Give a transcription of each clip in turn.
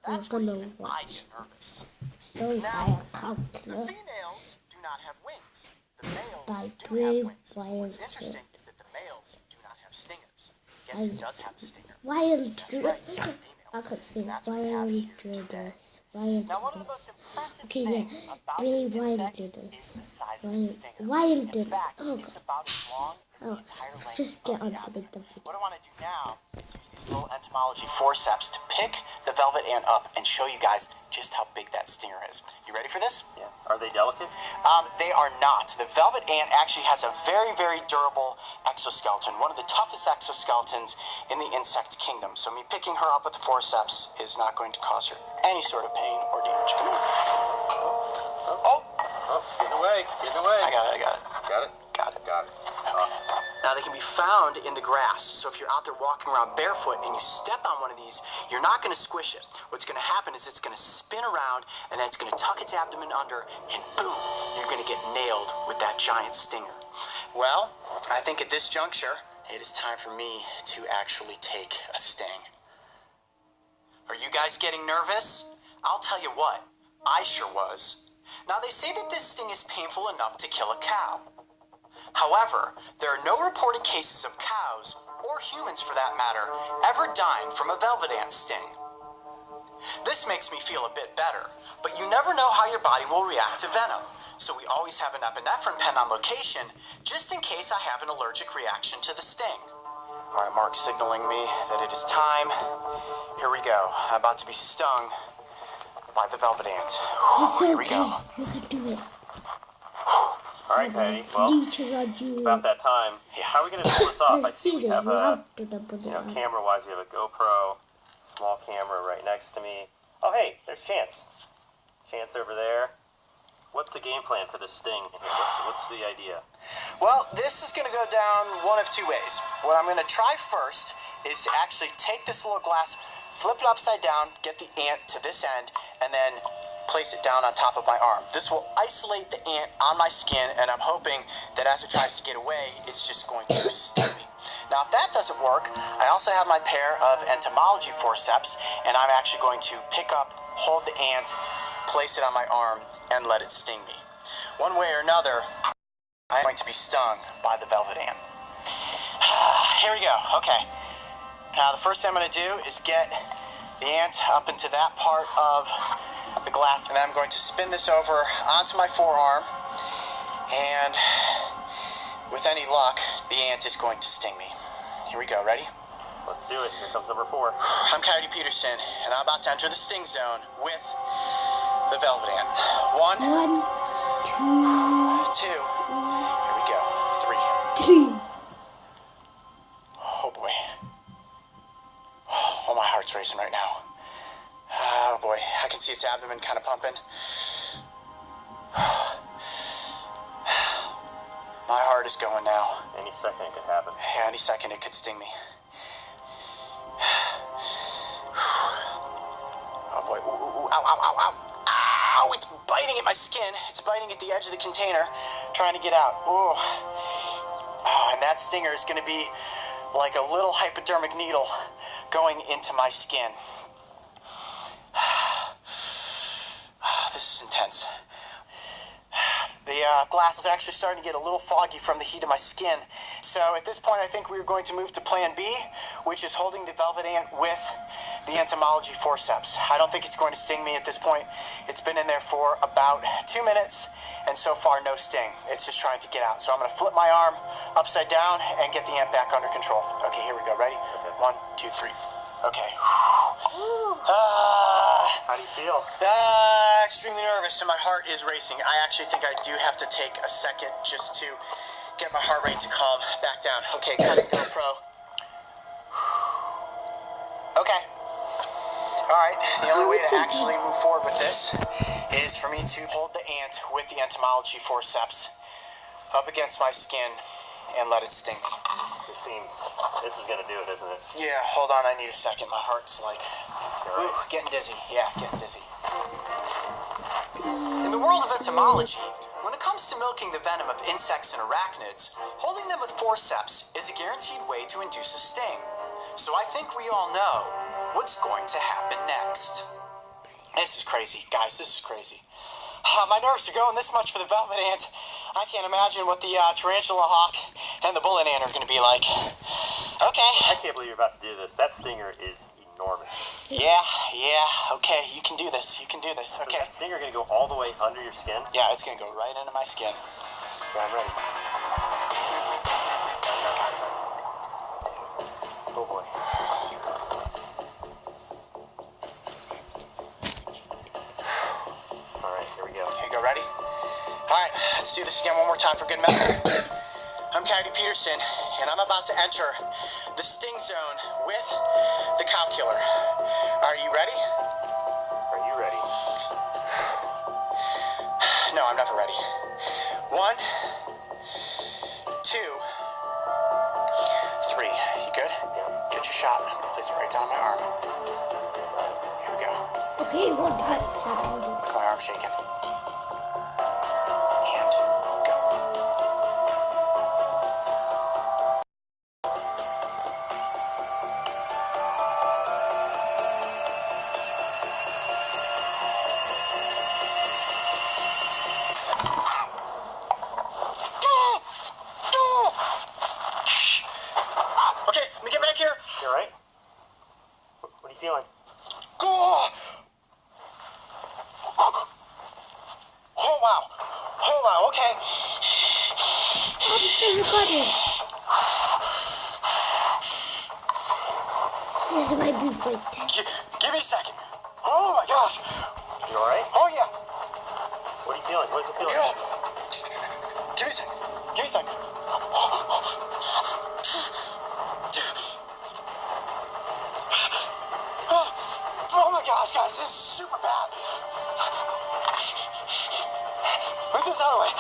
That's where even I get nervous. Now, the females do not have wings. The males do have wings. What's interesting is that the males do not have stingers. Guess who does have a stinger? That's right, the females. That's what we have here today. Now, one of the most impressive things about this insect is the size of its stinger. In fact, it's about as long as the entire length of the abdomen. What I want to do now is use these little entomology forceps to pick the velvet ant up and show you guys just how big that stinger is. You ready for this? Yeah. Are they delicate? They are not. The velvet ant actually has a very, very durable exoskeleton, one of the toughest exoskeletons in the insect kingdom. So me picking her up with the forceps is not going to cause her any sort of pain or damage. Come on. Oh, getting away, getting away. I got it. Got it? Got it. Awesome. Now, they can be found in the grass, so if you're out there walking around barefoot and you step on one of these, you're not going to squish it. What's going to happen is it's going to spin around, and then it's going to tuck its abdomen under, and boom, you're going to get nailed with that giant stinger. Well, I think at this juncture, it is time for me to actually take a sting. Are you guys getting nervous? I'll tell you what, I sure was. Now, they say that this sting is painful enough to kill a cow. However, there are no reported cases of cows, or humans for that matter, ever dying from a velvet ant sting. This makes me feel a bit better, but you never know how your body will react to venom, so we always have an epinephrine pen on location, just in case I have an allergic reaction to the sting. Alright, Mark's signaling me that it is time. Here we go. I'm about to be stung by the velvet ant. Here we go. You can do it. All right, Patty. Well, it's about that time. Yeah. How are we going to pull this off? I see we have camera-wise, we have a GoPro, small camera right next to me. Oh, hey, there's Chance. Chance over there. What's the game plan for this sting? What's the idea? Well, this is going to go down one of two ways. What I'm going to try first is to actually take this little glass, flip it upside down, get the ant to this end, and then place it down on top of my arm. This will isolate the ant on my skin, and I'm hoping that as it tries to get away, it's just going to sting me. Now, if that doesn't work, I also have my pair of entomology forceps, and I'm actually going to pick up, hold the ant, place it on my arm, and let it sting me. One way or another, I'm going to be stung by the velvet ant. Here we go. Okay. Now, the first thing I'm going to do is get the ant up into that part of the glass, and then I'm going to spin this over onto my forearm, and with any luck, the ant is going to sting me. Here we go. Ready? Let's do it. Here comes number 4. I'm Coyote Peterson, and I'm about to enter the sting zone with the velvet ant. 1, 2. Here we go. 3. Oh boy. Oh, my heart's racing right now. Oh boy, I can see its abdomen kind of pumping. My heart is going now. Any second it could happen. Yeah, any second it could sting me. Oh boy, ooh, ow, ow, ow, ow. Ow, it's biting at my skin. It's biting at the edge of the container, trying to get out. Ooh. Oh, and that stinger is going to be like a little hypodermic needle going into my skin. This is intense. The glass is actually starting to get a little foggy from the heat of my skin. So at this point, I think we're going to move to plan B, which is holding the velvet ant with the entomology forceps. I don't think it's going to sting me at this point. It's been in there for about 2 minutes, and so far no sting. It's just trying to get out. So I'm going to flip my arm upside down and get the ant back under control. Okay, here we go. Ready? 1, 2, 3. Okay. How do you feel? Extremely nervous, and my heart is racing. I actually think I do have to take a second just to get my heart rate to calm back down. Okay, cutting GoPro. Okay. Alright, the only way to actually move forward with this is for me to hold the ant with the entomology forceps up against my skin and let it sting me. This is gonna do it, isn't it? Yeah, hold on, I need a second. My heart's like, getting dizzy. Yeah, getting dizzy. In the world of entomology, when it comes to milking the venom of insects and arachnids, holding them with forceps is a guaranteed way to induce a sting. So I think we all know what's going to happen next. This is crazy, guys. This is crazy. My nerves are going this much for the velvet ant. I can't imagine what the tarantula hawk and the bullet ant are going to be like. Okay. I can't believe you're about to do this. That stinger is enormous. Yeah. Okay, you can do this. Okay. So is that stinger going to go all the way under your skin? Yeah, it's going to go right into my skin. Okay, I'm ready. Oh boy. Alright, here we go. Here you go, ready? Alright, let's do this again one more time for good measure. I'm Coyote Peterson, and I'm about to enter the sting zone with the cow killer. Are you ready? Are you ready? No, I'm never ready. 1, 2, 3. You good? Yeah. Get your shot. I'm gonna place it right down my arm. Here we go. Okay, what that? Look at my arm shaking. And go. Okay, let me get back here. You alright? What are you feeling? Oh wow, okay. How did you got it? This is my blueprint. Give me a second. Oh my gosh. You alright? Oh yeah. What are you feeling? What does it feel like? Good. Give me a second. Oh my gosh, guys, this is super bad. Move this out of the way.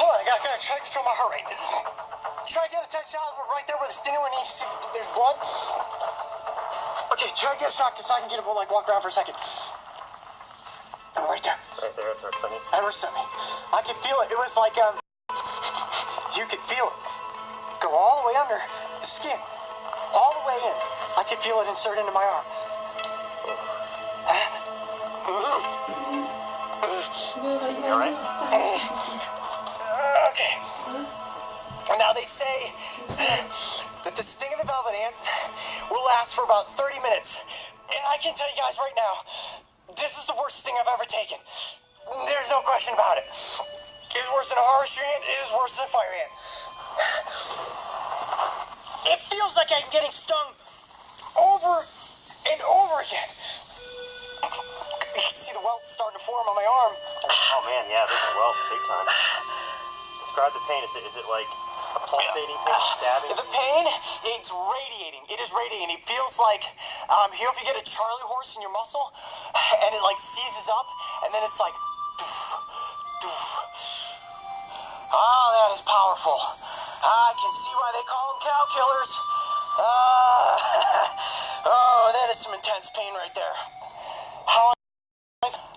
Hold on, guys, gotta try to control my heart rate. Try to get a tight shot right there where the stinger when you see there's blood. Okay, try to get a shot because I can get it, like walk around for a second. Oh, right there. Right there, it's our sunny. Ever so me. I could feel it. It was like you could feel it go all the way under the skin, all the way in. I could feel it insert into my arm. You alright? Okay. Now they say that the sting of the velvet ant will last for about 30 minutes. And I can tell you guys right now, this is the worst sting I've ever taken. There's no question about it. It is worse than a harvester ant. It is worse than a fire ant. It feels like I'm getting stung over and over again. You can see the welt starting to form on my arm. Oh man, yeah, there's a welt, big time. Describe the pain. Is it like a pulsating thing, stabbing? The pain, it's radiating. It is radiating. It feels like, you know, if you get a Charlie horse in your muscle, and it like seizes up, and then it's like, doof, doof. Oh, that is powerful. I can see why they call them cow killers. Oh, that is some intense pain right there. How long?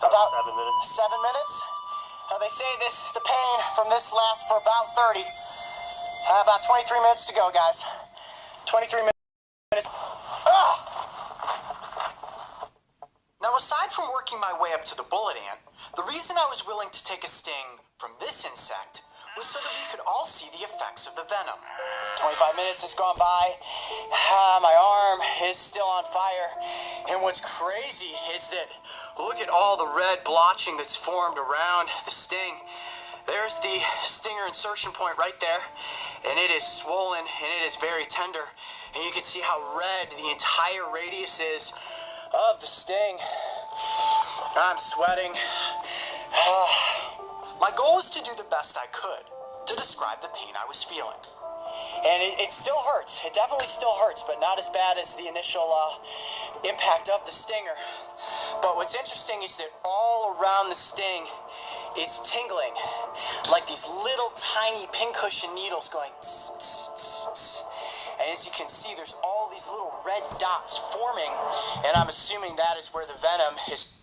About 7 minutes. 7 minutes. They say the pain from this lasts for about 30. About 23 minutes to go, guys. 23 minutes. Ah! Now, aside from working my way up to the bullet ant, the reason I was willing to take a sting from this insect was so that we could all see the effects of the venom. 25 minutes has gone by. My arm is still on fire. And what's crazy is that look at all the red blotching that's formed around the sting. There's the stinger insertion point right there. And it is swollen and it is very tender. And you can see how red the entire radius is of the sting. I'm sweating. My goal was to do the best I could to describe the pain I was feeling. And it still hurts. It definitely still hurts, but not as bad as the initial impact of the stinger. But what's interesting is that all around the sting is tingling, like these little tiny pincushion needles going tss, tss, tss, tss. And as you can see, there's all these little red dots forming, and I'm assuming that is where the venom is